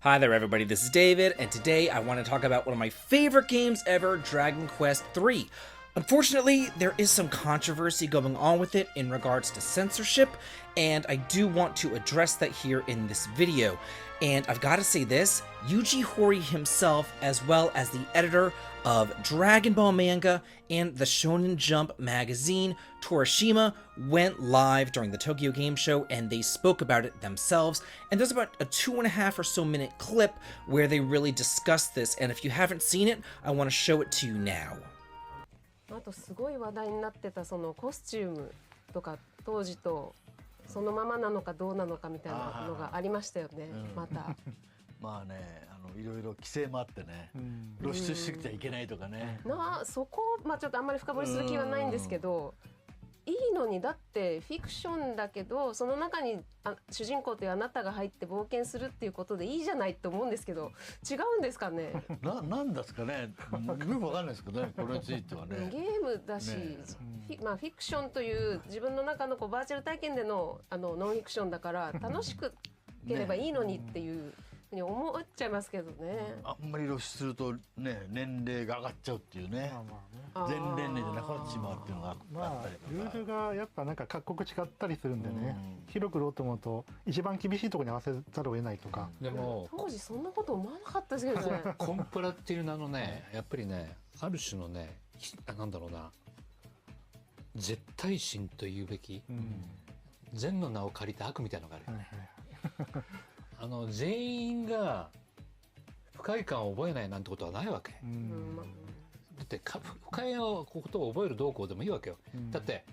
Hi there everybody, this is David, and today I want to talk about one of my favorite games ever, Dragon Quest III. Unfortunately, there is some controversy going on with it in regards to censorship, and I do want to address that here in this video. And I've got to say this, Yuji Horii himself, as well as the editor of Dragon Ball manga and the Shonen Jump magazine, Torishima, went live during the Tokyo Game Show and they spoke about it themselves. And there's about a 2.5 or so minute clip where they really discuss this. And if you haven't seen it, I want to show it to you now. あとすごい話題になってたそのコスチュームとか当時とそのままなのかどうなのかみたいなのがありましたよね。また。まあね、いろいろ規制もあってね、露出してきちゃいけないとかね。そこまあちょっとあんまり深掘りする気はないんですけど。いいのにだってフィクションだけどその中に主人公というあなたが入って冒険するっていうことでいいじゃないと思うんですけど違うんですかね。なんですかね。よくわかんないですけどね。これについてはね。ゲームだし、まあフィクションという自分の中のこうバーチャル体験でのノンフィクションだから楽しくければいいのにっていうふうに思っちゃいますけどね。あんまり露出するとね年齢が上がっちゃうっていうね。全年齢じゃなくなってしまうっていうのがあったりとか、ルールがやっぱなんか各国違ったりするんでね、広くろうと思うと一番厳しいところに合わせざるを得ないとか。でも当時そんなこと思わなかったですけどね。コンプラっていう名のね、やっぱりねある種のねなんだろうな絶対心というべき、善の名を借りた悪みたいなのがある、全員が不快感を覚えないなんてことはないわけ。だって不快なことを覚える動向でもいいわけよ。だって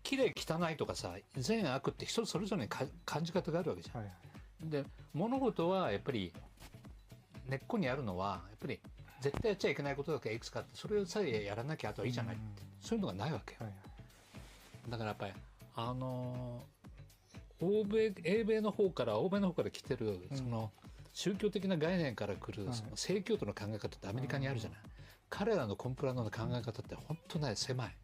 綺麗汚いとかさ善悪って人それぞれに感じ方があるわけじゃん。で物事はやっぱり根っこにあるのはやっぱり絶対やっちゃいけないことだけいくつかあってそれさえやらなきゃあとはいいじゃないって、そういうのがないわけよ。だからやっぱり英米の方から来てるその宗教的な概念から来るその正教徒の考え方ってアメリカにあるじゃない。彼らのコンプラの考え方って本当ね狭い。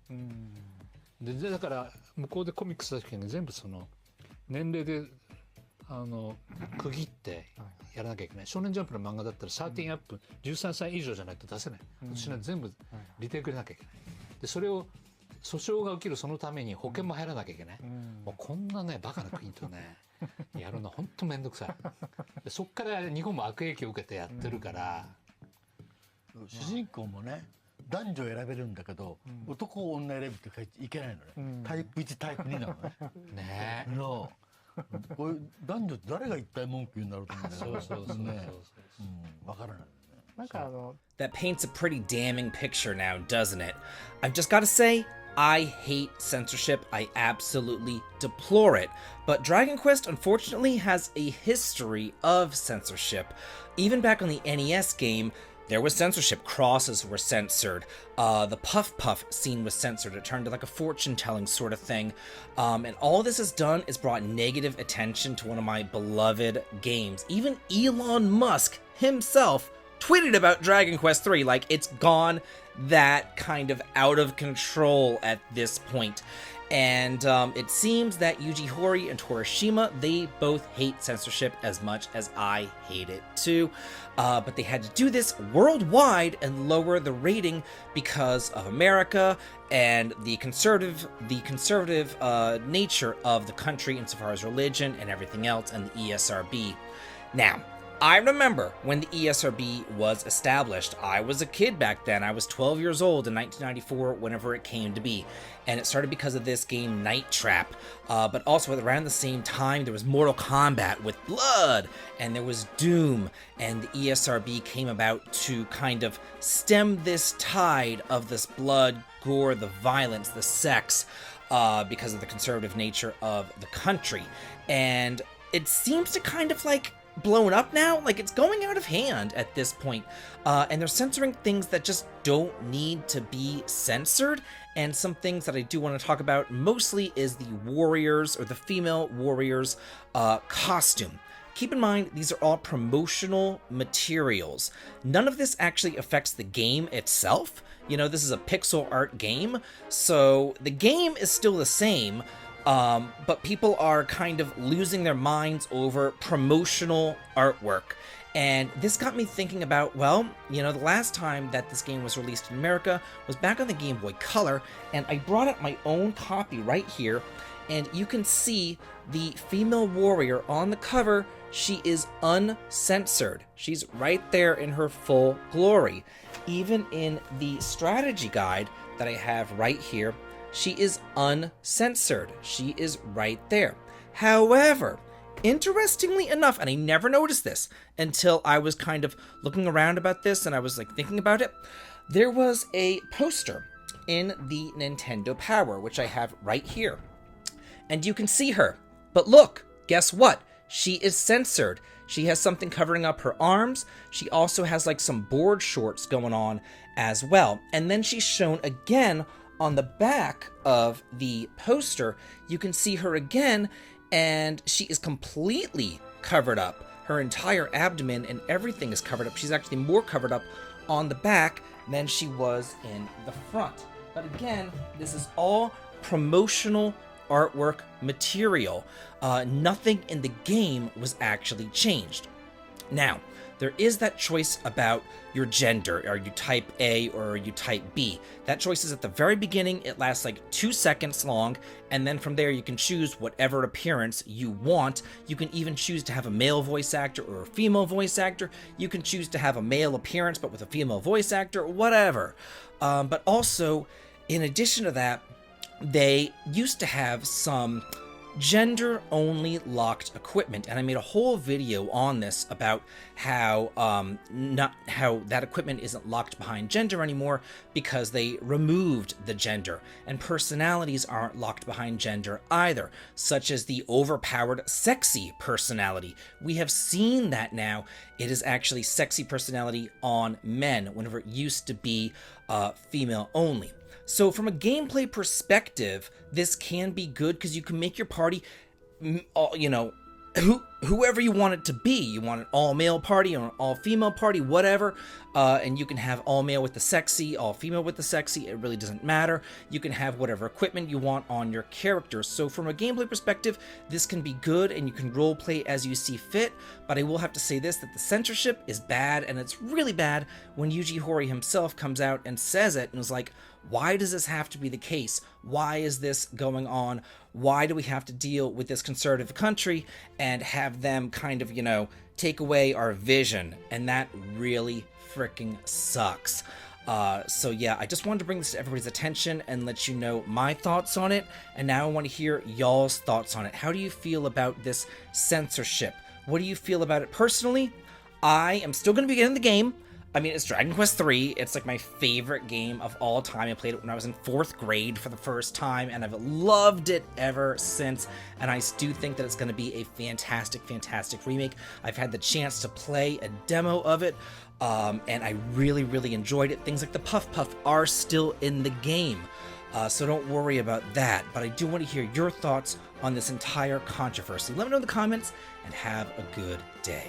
でだから向こうでコミックス出す時に全部その年齢で区切ってやらなきゃいけない。少年ジャンプの漫画だったら13アップ、13歳以上じゃないと出せない。私は全部リテイクでなきゃいけない。でそれを訴訟が起きるそのために保険も入らなきゃいけない。もうこんなねバカな国とねやるの本当めんどくさい。でそっから日本も悪影響を受けてやってるから。主人公もね男女選べるんだけど、男を女選ぶって書いていけないのね。タイプ1タイプ2なのね。ねえ。こういう男女って誰が一体文句言うんだろうと思うんだけど。そうね。わからない。なんかThat paints a pretty damning picture now, doesn't it? I've just got to say, I hate censorship. I absolutely deplore it. But Dragon Quest, unfortunately, has a history of censorship. Even back on the NES game, there was censorship. Crosses were censored. The Puff Puff scene was censored. It turned to like a fortune-telling sort of thing. And all this has done is brought negative attention to one of my beloved games. Even Elon Musk himself tweeted about Dragon Quest III. Like, it's gone that kind of out of control at this point. And it seems that Yuji Horii and Torishima, they both hate censorship as much as I hate it too. But they had to do this worldwide and lower the rating because of America and the conservative nature of the country insofar as religion and everything else, and the ESRB. Now, I remember when the ESRB was established. I was a kid back then. I was 12 years old in 1994 whenever it came to be. And it started because of this game Night Trap. But also around the same time, there was Mortal Kombat with blood. And there was Doom. And the ESRB came about to kind of stem this tide of this blood, gore, the violence, the sex, because of the conservative nature of the country. And it seems to kind of like blown up now. Like, it's going out of hand at this point. And they're censoring things that just don't need to be censored. And some things that I do want to talk about mostly is the warriors, or the female warriors, costume. Keep in mind, these are all promotional materials. None of this actually affects the game itself. You know, this is a pixel art game, so the game is still the same, but people are kind of losing their minds over promotional artwork. And this got me thinking about, well, you know, the last time that this game was released in America was back on the Game Boy Color, and I brought up my own copy right here, and you can see the female warrior on the cover. She is uncensored. She's right there in her full glory. Even in the strategy guide that I have right here, she is uncensored. She is right there. However, interestingly enough, and I never noticed this until I was kind of looking around about this and I was like thinking about it, there was a poster in the Nintendo Power, which I have right here. And you can see her. But look, guess what? She is censored. She has something covering up her arms. She also has like some board shorts going on as well. And then she's shown again on the back of the poster. You can see her again, and she is completely covered up. Her entire abdomen and everything is covered up. She's actually more covered up on the back than she was in the front. But again, this is all promotional artwork material. Nothing in the game was actually changed. Now, there is that choice about your gender. Are you type A or are you type B? That choice is at the very beginning. It lasts like 2 seconds long, and then from there you can choose whatever appearance you want. You can even choose to have a male voice actor or a female voice actor. You can choose to have a male appearance but with a female voice actor, whatever. But also, in addition to that, they used to have some gender-only locked equipment, and I made a whole video on this about how that equipment isn't locked behind gender anymore because they removed the gender, and personalities aren't locked behind gender either, such as the overpowered sexy personality. We have seen that now. It is actually sexy personality on men, whenever it used to be female only. So from a gameplay perspective, this can be good because you can make your party, you know, whoever you want it to be. You want an all-male party or an all-female party, whatever, and you can have all-male with the sexy, all-female with the sexy. It really doesn't matter. You can have whatever equipment you want on your characters. So from a gameplay perspective, this can be good, and you can roleplay as you see fit, but I will have to say this, that the censorship is bad, and it's really bad when Yuji Horii himself comes out and says it, and is like, why does this have to be the case? Why is this going on? Why do we have to deal with this conservative country and have them kind of, you know, take away our vision? And that really freaking sucks. So yeah, I just wanted to bring this to everybody's attention and let you know my thoughts on it. And now I want to hear y'all's thoughts on it. How do you feel about this censorship? What do you feel about it personally? I am still going to be getting the game. I mean, it's Dragon Quest III. It's like my favorite game of all time. I played it when I was in 4th grade for the first time, and I've loved it ever since. And I do think that it's going to be a fantastic, fantastic remake. I've had the chance to play a demo of it, and I really, really enjoyed it. Things like the Puff Puff are still in the game, so don't worry about that. But I do want to hear your thoughts on this entire controversy. Let me know in the comments, and have a good day.